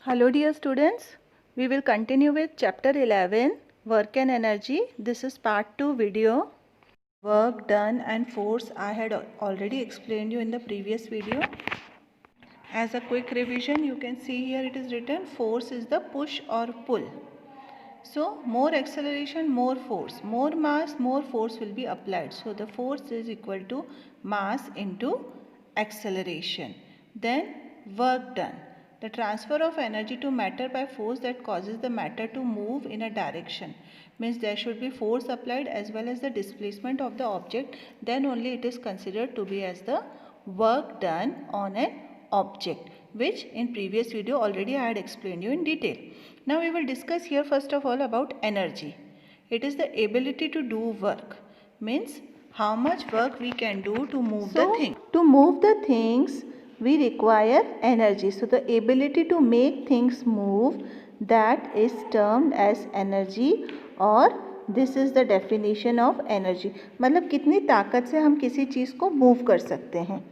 Hello dear students, we will continue with chapter 11 work and energy. This is part 2 video. Work done and force I had already explained you in the previous video. As a quick revision, you can see here it is written force is the push or pull. So more acceleration, more force, more mass, more force will be applied. So the force is equal to mass into acceleration. Then work done. The transfer of energy to matter by force that causes the matter to move in a direction. Means there should be force applied as well as the displacement of the object. Then only it is considered to be as the work done on an object, which in previous video already I had explained you in detail. Now we will discuss here first of all about energy. It is the ability to do work. Means how much work we can do to move the thing. To move the things we require energy. So the ability to make things move, that is termed as energy, और this is the definition of energy. मतलब कितनी ताकत से हम किसी चीज़ को move कर सकते हैं.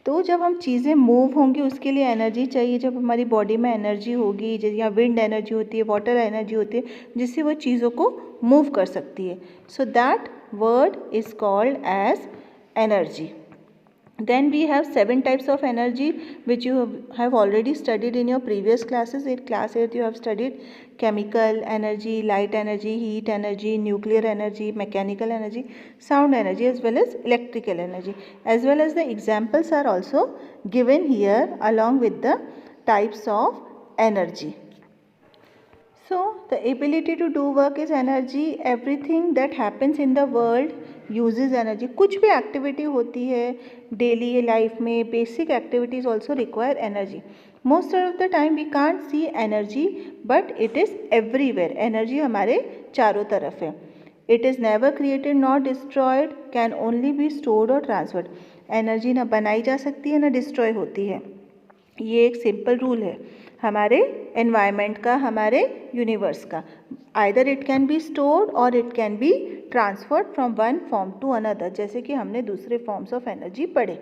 तो जब हम चीज़ें मूव होंगी उसके लिए एनर्जी चाहिए. जब हमारी बॉडी में एनर्जी होगी, जैसे यहाँ विंड एनर्जी होती है, वाटर एनर्जी होती है, जिससे वो चीज़ों को मूव कर सकती है. So that word is called as energy. Then we have 7 types of energy which you have already studied in your previous classes. In class 8 you have studied chemical energy, light energy, heat energy, nuclear energy, mechanical energy, sound energy as well as electrical energy. As well as the examples are also given here along with the types of energy. So the ability to do work is energy. Everything that happens in the world uses energy. कुछ भी activity होती है daily life में, basic activities also require energy. Most of the time we can't see energy but it is everywhere. Energy हमारे चारों तरफ है. It is never created not destroyed, can only be stored और transferred. Energy ना बनाई जा सकती है ना डिस्ट्रॉय होती है. ये एक सिंपल रूल है हमारे एनवायरनमेंट का, हमारे यूनिवर्स का. Either it can be stored or it can be transferred from one form to another. जैसे कि हमने दूसरे फॉर्म्स ऑफ एनर्जी पढ़े.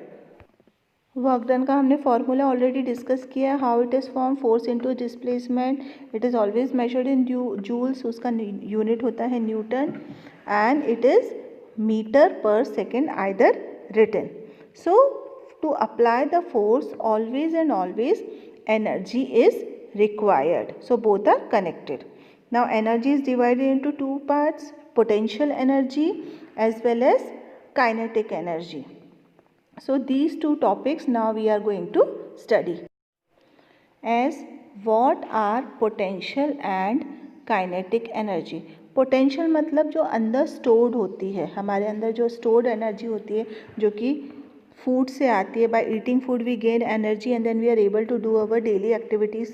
वर्क डन का हमने फॉर्मूला ऑलरेडी डिस्कस किया. How it is form, force into displacement. It is always measured in joules. उसका unit होता है newton and it is metre per second either written. So to apply the force always and always energy is required. So both are connected. Now energy is divided into two parts, potential energy as well as kinetic energy. So these two topics now we are going to study. As what are potential and kinetic energy. Potential मतलब जो अंदर stored होती है, हमारे अंदर जो stored energy होती है जो कि फूड से आती है. By eating food we gain energy and then we are able to do our daily activities.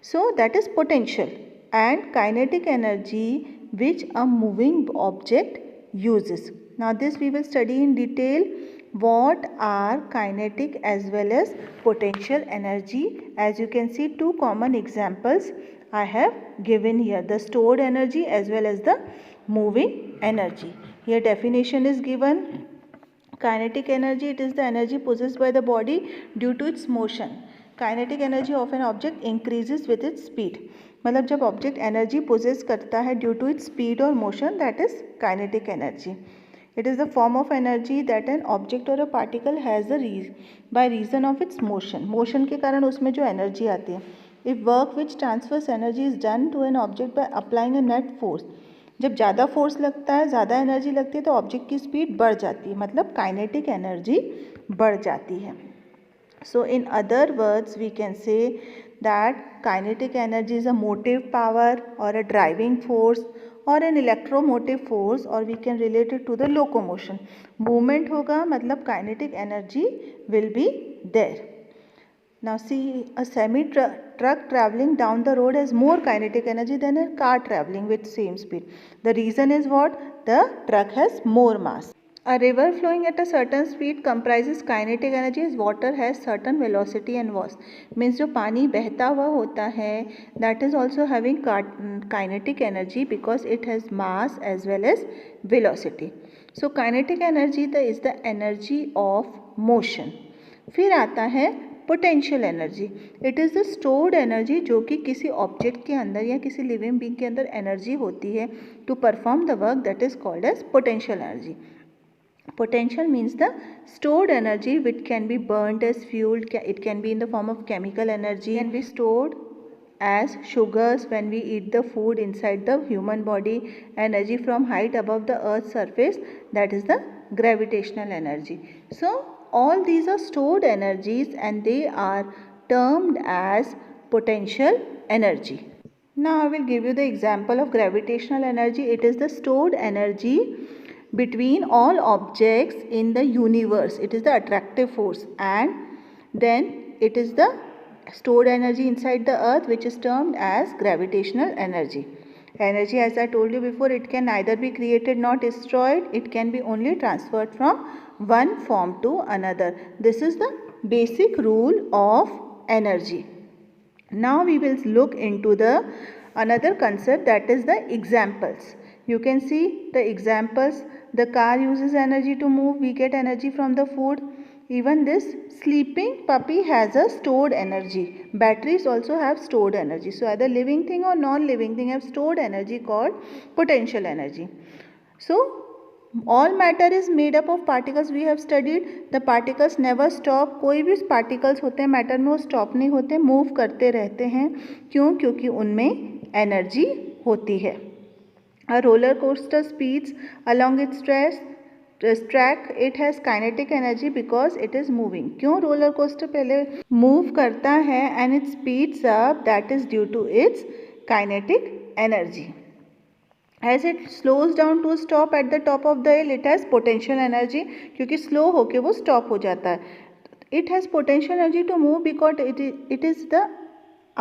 So that is potential. And kinetic energy which a moving object uses. Now this we will study in detail. What are kinetic as well as potential energy? As you can see, two common examples I have given here, the stored energy as well as the moving energy. Here definition is given. Kinetic energy, it is the energy possessed by the body due to its motion. Kinetic energy of an object increases with its speed. मतलब जब object energy poses करता है due to its speed और motion, that is kinetic energy. It is the form of energy that an object or a particle has by reason of its motion. Motion के कारण उसमें जो energy आती है. If work which transfers energy is done to an object by applying a net force. जब ज़्यादा force लगता है, ज़्यादा एनर्जी लगती है तो ऑब्जेक्ट की स्पीड बढ़ जाती है, मतलब काइनेटिक एनर्जी बढ़ जाती है. So in other words we can say that kinetic energy is a motive power or a driving force or an electromotive force, or we can relate it to the locomotion. Movement होगा मतलब kinetic energy will be there. Now see, a semi truck traveling down the road has more kinetic energy than a car traveling with same speed. The reason is what? The truck has more mass. A river flowing at a certain speed comprises kinetic energy as water has certain velocity and mass. Means जो पानी बहता हुआ होता है, that is also having kinetic energy because it has mass as well as velocity. So kinetic energy is the energy of motion. फिर आता है potential energy. It is the stored energy जो कि किसी ऑब्जेक्ट के अंदर या किसी लिविंग बीइंग के अंदर एनर्जी होती है to perform the work, that is called as potential energy. Potential means the stored energy which can be burnt as fuel. It can be in the form of chemical energy, can be stored as sugars when we eat the food inside the human body, energy from height above the earth's surface, that is the gravitational energy. So all these are stored energies and they are termed as potential energy. Now I will give you the example of gravitational energy. It is the stored energy between all objects in the universe. It is the attractive force, and then it is the stored energy inside the earth which is termed as gravitational energy. Energy, as I told you before, it can neither be created nor destroyed. It can be only transferred from one form to another. This is the basic rule of energy. Now we will look into the another concept, that is the examples. You can see the examples. The car uses energy to move. We get energy from the food. Even this sleeping puppy has a stored energy. Batteries also have stored energy. So either living thing or non-living thing have stored energy called potential energy. So all matter is made up of particles. We have studied the particles never stop. कोई भी particles होते हैं matter में वो stop नहीं होते, move करते रहते हैं. क्यों? क्योंकि उनमें energy होती है. A roller coaster speeds along its track. It has kinetic energy because it is moving. क्यों roller coaster पहले move करता है and it speeds up? That is due to its kinetic energy. As it slows down to stop at the top of the hill, it has potential energy. क्योंकि slow होके वो stop हो जाता है. It has potential energy to move because it is the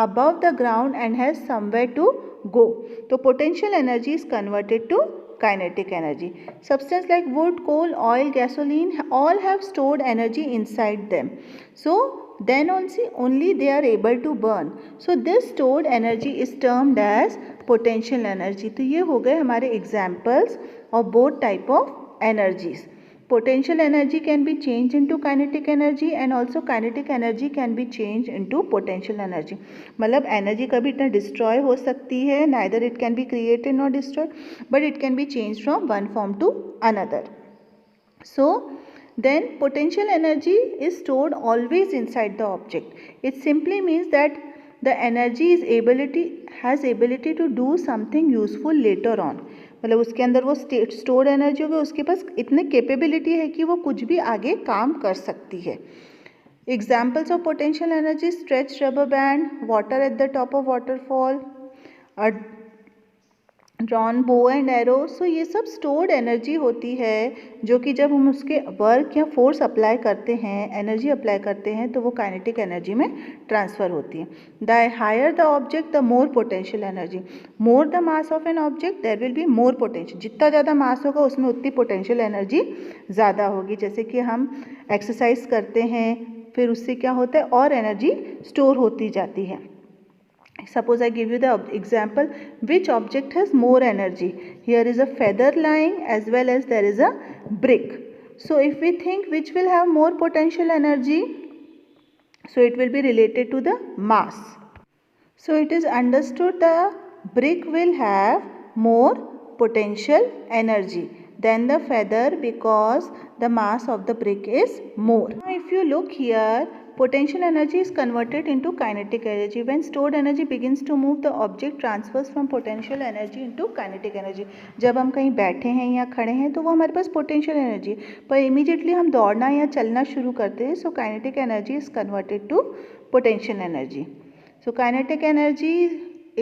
above the ground and has somewhere to go. So potential energy is converted to kinetic energy. Substance like wood, coal, oil, gasoline all have stored energy inside them. So then only they are able to burn. So this stored energy is termed as potential energy. तो ये हो गए हमारे examples of both type of energies. Potential energy can be changed into kinetic energy and also kinetic energy can be changed into potential energy. मतलब energy कभी इतना destroy हो सकती है, neither it can be created nor destroyed, but it can be changed from one form to another. So then potential energy is stored always inside the object. It simply means that the energy has ability to do something useful later on. मतलब उसके अंदर वो stored energy होगी, उसके पास इतनी capability है कि वो कुछ भी आगे काम कर सकती है. Examples of potential energy: stretch rubber band, water at the top of waterfall, drawn bow and arrow. So ये सब स्टोर्ड एनर्जी होती है जो कि जब हम उसके वर्क या फोर्स अप्लाई करते हैं, एनर्जी अप्लाई करते हैं, तो वो काइनेटिक एनर्जी में ट्रांसफ़र होती है. The higher the object the more potential energy. More the mass of an object there will be more potential. जितना ज़्यादा मास होगा उसमें उतनी पोटेंशियल एनर्जी ज़्यादा होगी. जैसे कि हम एक्सरसाइज करते हैं, फिर उससे क्या होता है और एनर्जी स्टोर होती जाती है. Suppose I give you the example, which object has more energy? Here is a feather lying as well as there is a brick. So if we think which will have more potential energy, so it will be related to the mass. So it is understood the brick will have more potential energy than the feather because the mass of the brick is more. Now if you look here, potential energy is converted into kinetic energy. When stored energy begins to move, the object transfers from potential energy into kinetic energy. जब हम कहीं बैठे हैं या खड़े हैं तो वो हमारे पास potential energy, पर immediately हम दौड़ना या चलना शुरू करते हैं, so kinetic energy is converted to potential energy. So kinetic energy,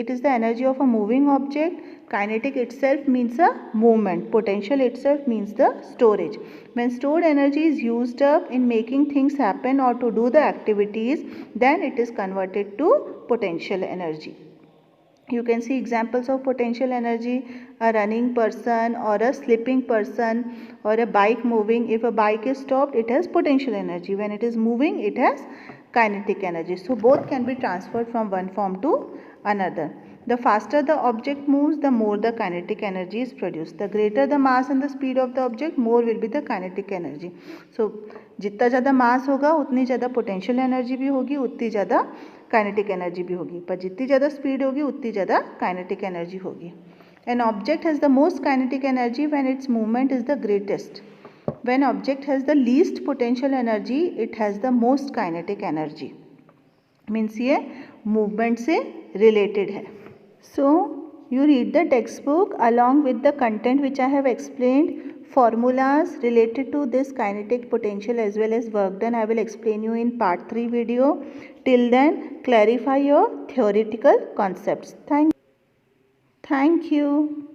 it is the energy of a moving object. Kinetic itself means a movement. Potential itself means the storage. When stored energy is used up in making things happen or to do the activities, then it is converted to potential energy. You can see examples of potential energy: a running person or a sleeping person or a bike moving. If a bike is stopped, it has potential energy. When it is moving, it has kinetic energy. So both can be transferred from one form to another. The faster the object moves, the more the kinetic energy is produced. The greater the mass and the speed of the object, more will be the kinetic energy. So जितना ज़्यादा मास होगा उतनी ज़्यादा potential energy भी होगी, उतनी ज़्यादा kinetic energy भी होगी, पर जितनी ज़्यादा स्पीड होगी उतनी ज़्यादा काइनेटिक एनर्जी होगी. An object has the most kinetic energy when its movement is the greatest. When object has the least potential energy, it has the most kinetic energy. Means ये movement से related है. So you read the textbook along with the content which I have explained. Formulas related to this kinetic potential as well as work done I will explain you in part 3 video. Till then clarify your theoretical concepts. Thank you.